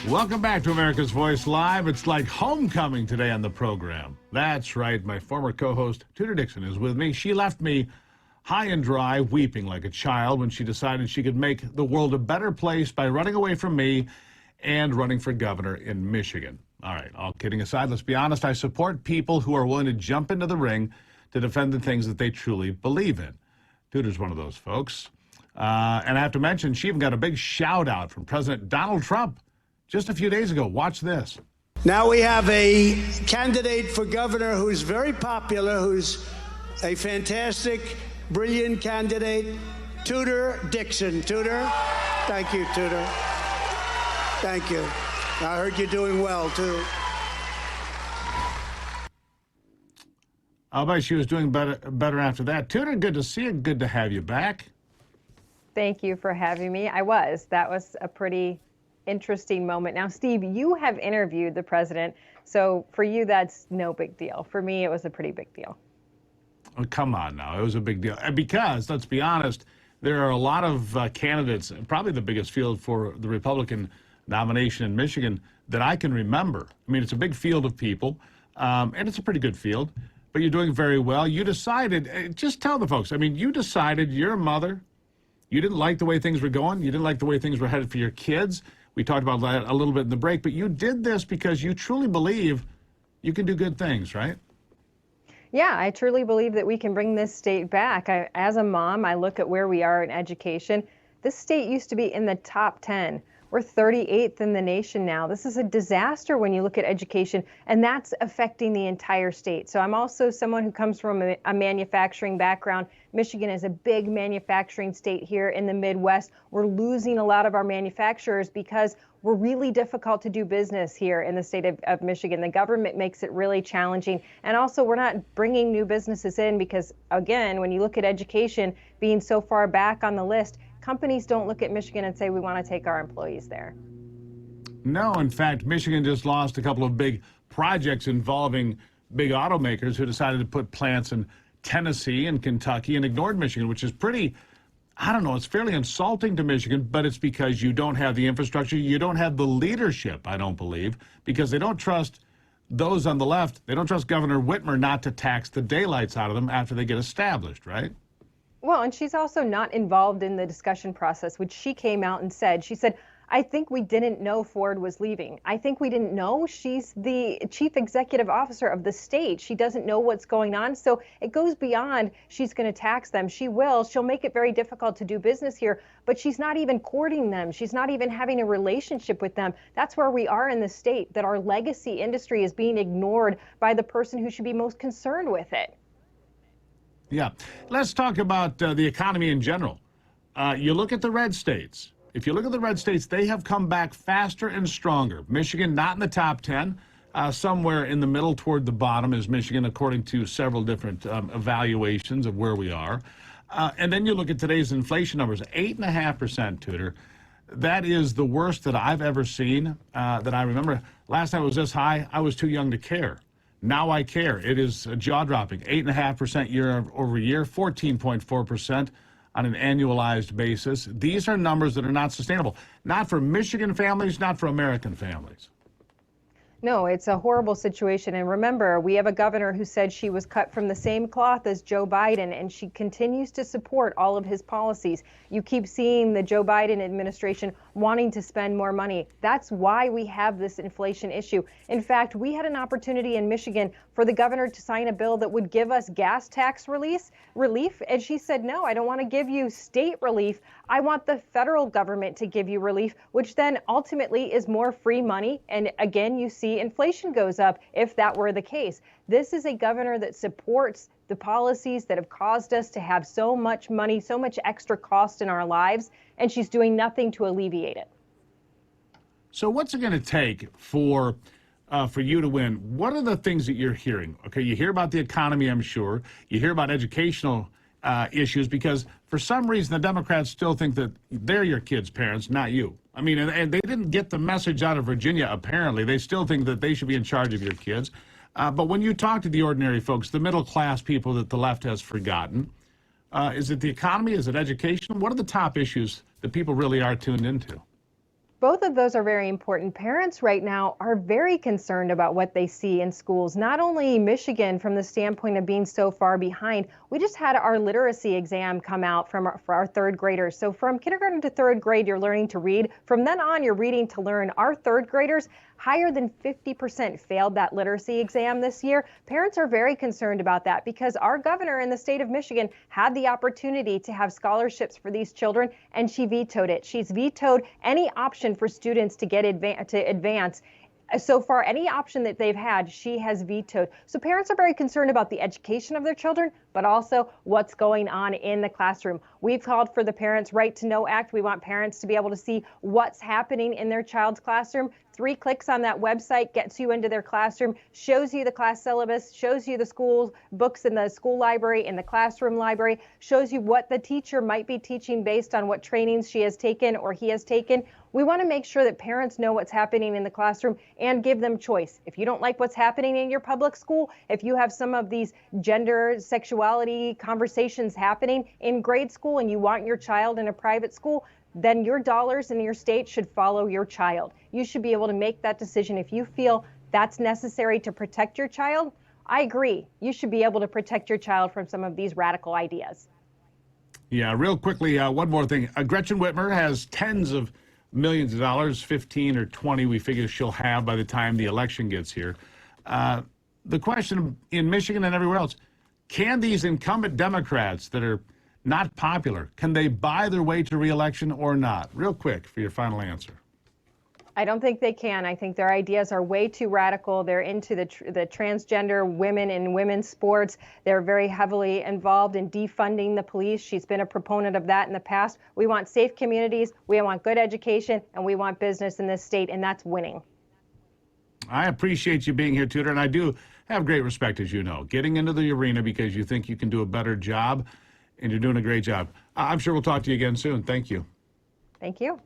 Welcome back to America's Voice Live. It's like homecoming today on the program. That's right. My former co-host, Tudor Dixon, is with me. She left me high and dry, weeping like a child when she decided she could make the world a better place by running away from me and running for governor in Michigan. All right, all kidding aside, let's be honest. I support people who are willing to jump into the ring to defend the things that they truly believe in. Tudor's one of those folks. And I have to mention, she even got a big shout out from President Donald Trump just a few days ago. Watch this. Now we have a candidate for governor who's very popular, who's a fantastic, brilliant candidate, Tudor Dixon. Tudor, thank you, Tudor. Thank you. I heard you're doing well, too. I'll bet she was doing better after that. Tudor, good to see you. Good to have you back. Thank you for having me. That was a pretty interesting moment. Now, Steve, you have interviewed the president, so for you, that's no big deal. For me, it was a pretty big deal. Oh, come on now. It was a big deal. Because, let's be honest, there are a lot of candidates, probably the biggest field for the Republican nomination in Michigan that I can remember. I mean, it's a big field of people, and it's a pretty good field, but you're doing very well. You decided, just tell the folks, I mean, you decided you're a mother. You didn't like the way things were going. You didn't like the way things were headed for your kids. We talked about that a little bit in the break, but you did this because you truly believe you can do good things, right? Yeah, I truly believe that we can bring this state back. As a mom, I look at where we are in education. This state used to be in the top 10. We're 38th in the nation now. This is a disaster when you look at education, and that's affecting the entire state. So I'm also someone who comes from a manufacturing background. Michigan is a big manufacturing state here in the Midwest. We're losing a lot of our manufacturers because we're really difficult to do business here in the state of Michigan. The government makes it really challenging. And also, we're not bringing new businesses in because, again, when you look at education being so far back on the list, companies don't look at Michigan and say, we want to take our employees there. No, in fact, Michigan just lost a couple of big projects involving big automakers who decided to put plants in Tennessee and Kentucky and ignored Michigan, which is pretty, I don't know, it's fairly insulting to Michigan, but it's because you don't have the infrastructure. You don't have the leadership, I don't believe, because they don't trust those on the left. They don't trust Governor Whitmer not to tax the daylights out of them after they get established, right? Well, and she's also not involved in the discussion process, which she came out and said. She said, I think we didn't know Ford was leaving. I think we didn't know she's the chief executive officer of the state. She doesn't know what's going on. So it goes beyond she's going to tax them. She will. She'll make it very difficult to do business here, but she's not even courting them. She's not even having a relationship with them. That's where we are in the state, that our legacy industry is being ignored by the person who should be most concerned with it. Yeah. Let's talk about the economy in general. You look at the red states. If you look at the red states, they have come back faster and stronger. Michigan, not in the top 10. Somewhere in the middle toward the bottom is Michigan, according to several different evaluations of where we are. And then you look at today's inflation numbers, 8.5%, Tudor. That is the worst that I've ever seen, that I remember. Last time it was this high, I was too young to care. Now I care. It is jaw-dropping. 8.5% year over year, 14.4% on an annualized basis. These are numbers that are not sustainable. Not for Michigan families, not for American families. No, it's a horrible situation. And remember, we have a governor who said she was cut from the same cloth as Joe Biden, and she continues to support all of his policies. You keep seeing the Joe Biden administration wanting to spend more money. That's why we have this inflation issue. In fact, we had an opportunity in Michigan for the governor to sign a bill that would give us gas tax relief. And she said, no, I don't want to give you state relief. I want the federal government to give you relief, which then ultimately is more free money. And again, you see inflation goes up if that were the case. This is a governor that supports the policies that have caused us to have so much money, so much extra cost in our lives, and she's doing nothing to alleviate it. So what's it going to take for you to win? What are the things that you're hearing? Okay, you hear about the economy, I'm sure. You hear about educational issues, because for some reason the Democrats still think that they're your kids' parents, not you. I mean, and they didn't get the message out of Virginia, apparently. They still think that they should be in charge of your kids. But when you talk to the ordinary folks, the middle-class people that the left has forgotten, is it the economy? Is it education? What are the top issues that people really are tuned into? Both of those are very important. Parents right now are very concerned about what they see in schools. Not only Michigan from the standpoint of being so far behind, we just had our literacy exam come out for our third graders. So from kindergarten to third grade, you're learning to read. From then on, you're reading to learn. Our third graders, higher than 50% failed that literacy exam this year. Parents are very concerned about that because our governor in the state of Michigan had the opportunity to have scholarships for these children, and she vetoed it. She's vetoed any option for students to advance. So far, any option that they've had, she has vetoed. So parents are very concerned about the education of their children, but also what's going on in the classroom. We've called for the Parents' Right to Know Act. We want parents to be able to see what's happening in their child's classroom. 3 clicks on that website gets you into their classroom, shows you the class syllabus, shows you the school books in the school library, in the classroom library, shows you what the teacher might be teaching based on what trainings she has taken or he has taken. We want to make sure that parents know what's happening in the classroom and give them choice. If you don't like what's happening in your public school, if you have some of these gender, sexuality conversations happening in grade school and you want your child in a private school, then your dollars in your state should follow your child. You should be able to make that decision if you feel that's necessary to protect your child. I agree. You should be able to protect your child from some of these radical ideas. Yeah, real quickly, one more thing. Gretchen Whitmer has tens of millions of dollars, 15 or 20 we figure she'll have by the time the election gets here. The question in Michigan and everywhere else, can these incumbent Democrats that are not popular, can they buy their way to re-election or not? Real quick for your final answer. I don't think they can. I think their ideas are way too radical. They're into the transgender women in women's sports. They're very heavily involved in defunding the police. She's been a proponent of that in the past. We want safe communities, we want good education, and we want business in this state, and that's winning. I appreciate you being here, Tudor, and I do have great respect, as you know, getting into the arena because you think you can do a better job, and you're doing a great job. I'm sure we'll talk to you again soon. Thank you. Thank you.